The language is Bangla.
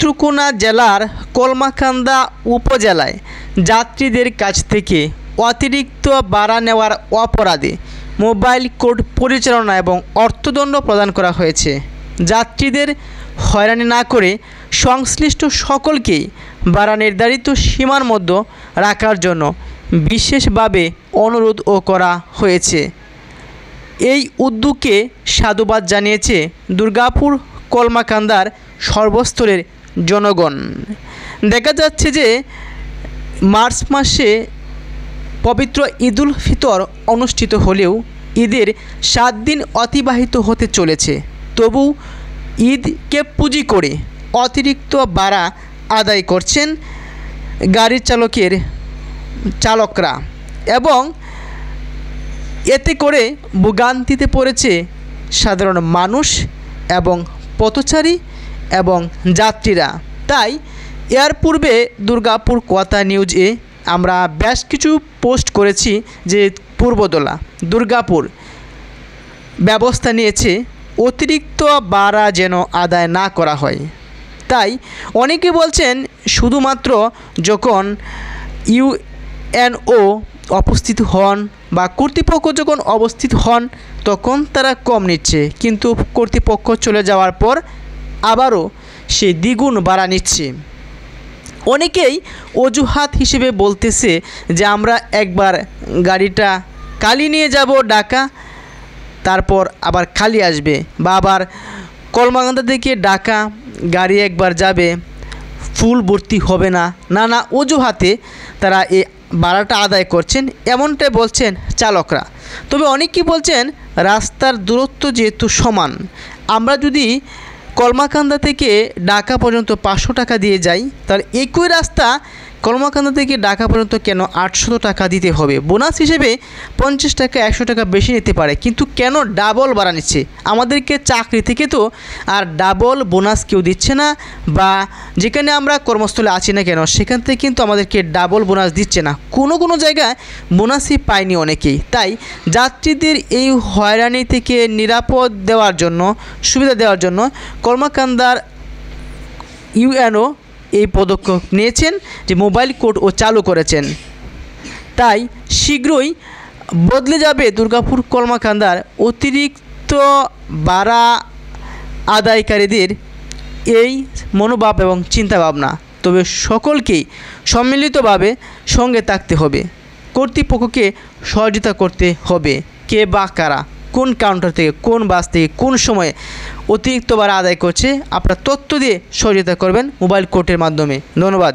নেত্রকোনা জেলার কলমাকান্দা উপজেলায় যাত্রীদের কাছ থেকে অতিরিক্ত ভাড়া নেওয়ার অপরাধে মোবাইল কোর্ট পরিচালনা এবং অর্থদণ্ড প্রদান করা হয়েছে। যাত্রীদের হয়রানি না করে সংশ্লিষ্ট সকলকেই ভাড়া নির্ধারিত সীমার মধ্যে রাখার জন্য বিশেষভাবে অনুরোধও করা হয়েছে। এই উদ্যোগকে সাধুবাদ জানিয়েছে দুর্গাপুর কলমাকান্দার সর্বস্তরের জনগণ। দেখা যাচ্ছে যে মার্চ মাসে পবিত্র ঈদুল ফিতর অনুষ্ঠিত হলেও ঈদের 7 দিন অতিবাহিত হতে চলেছে, তবু ঈদকে পুঁজি করে অতিরিক্ত ভাড়া আদায় করছেন গাড়ির চালকরা এবং এতে করে ভোগান্তিতে পড়েছে সাধারণ মানুষ এবং পথচারী এবং যাত্রীরা। তাই এর পূর্বে দুর্গাপুর কথা নিউজে আমরা বেশ কিছু পোস্ট করেছি যে পূর্বদলা দুর্গাপুর ব্যবস্থা নিয়েছে অতিরিক্ত ভাড়া যেন আদায় না করা হয়। তাই অনেকে বলছেন শুধুমাত্র যখন ইউএনও উপস্থিত হন বা কর্তৃপক্ষ যখন অবস্থিত হন তখন তারা কম নিচ্ছে, কিন্তু কর্তৃপক্ষ চলে যাওয়ার পর আবারও সে দ্বিগুণ ভাড়া নিচ্ছে। অনেকেই অজুহাত হিসেবে বলতেছে যে আমরা একবার গাড়িটা খালি নিয়ে যাব ঢাকা, তারপর আবার খালি আসবে, বা আবার কলমাকান্দা থেকে ঢাকা গাড়ি একবার যাবে, ফুল ভর্তি হবে না, নানা অজুহাতে তারা এই ভাড়াটা আদায় করছেন, এমনটাই বলছেন চালকরা। তবে অনেকেই বলছেন রাস্তার দূরত্ব যেহেতু সমান, আমরা যদি কলমাকান্দা থেকে ঢাকা পর্যন্ত 500 টাকা দিয়ে যাই, তার একই রাস্তা কলমাকান্দা থেকে ঢাকা পর্যন্ত কেন 800 টাকা দিতে হবে? বোনাস হিসেবে 50 টাকা 100 টাকা বেশি নিতে পারে, কিন্তু কেন ডাবল ভাড়া নিচ্ছে? আমাদেরকে চাকরি থেকে তো আর ডাবল বোনাস কেউ দিচ্ছে না, বা যেখানে আমরা কর্মস্থলে আছি না কেন সেখান থেকে কিন্তু আমাদেরকে ডাবল বোনাস দিচ্ছে না, কোনো জায়গায় বোনাসই পায়নি অনেকেই। তাই যাত্রীদের এই হয়রানি থেকে নিরাপদ দেওয়ার জন্য, সুবিধা দেওয়ার জন্য কলমাকান্দার ইউএনও এই পদক্ষেপ নিয়েছেন যে মোবাইল কোর্টও চালু করেছেন। তাই শীঘ্রই বদলে যাবে দুর্গাপুর কলমাকান্দার অতিরিক্ত ভাড়া আদায়কারীদের এই মনোভাব এবং চিন্তাভাবনা। তবে সকলকেই সম্মিলিতভাবে সঙ্গে থাকতে হবে, কর্তৃপক্ষকে সহযোগিতা করতে হবে। কে বা কারা কোন কাউন্টার থেকে, কোন বাস থেকে, কোন সময়ে অতিরিক্ত ভাড়া আদায় করছে, আপনার তথ্য দিয়ে সহযোগিতা করবেন মোবাইল কোর্টের মাধ্যমে। ধন্যবাদ।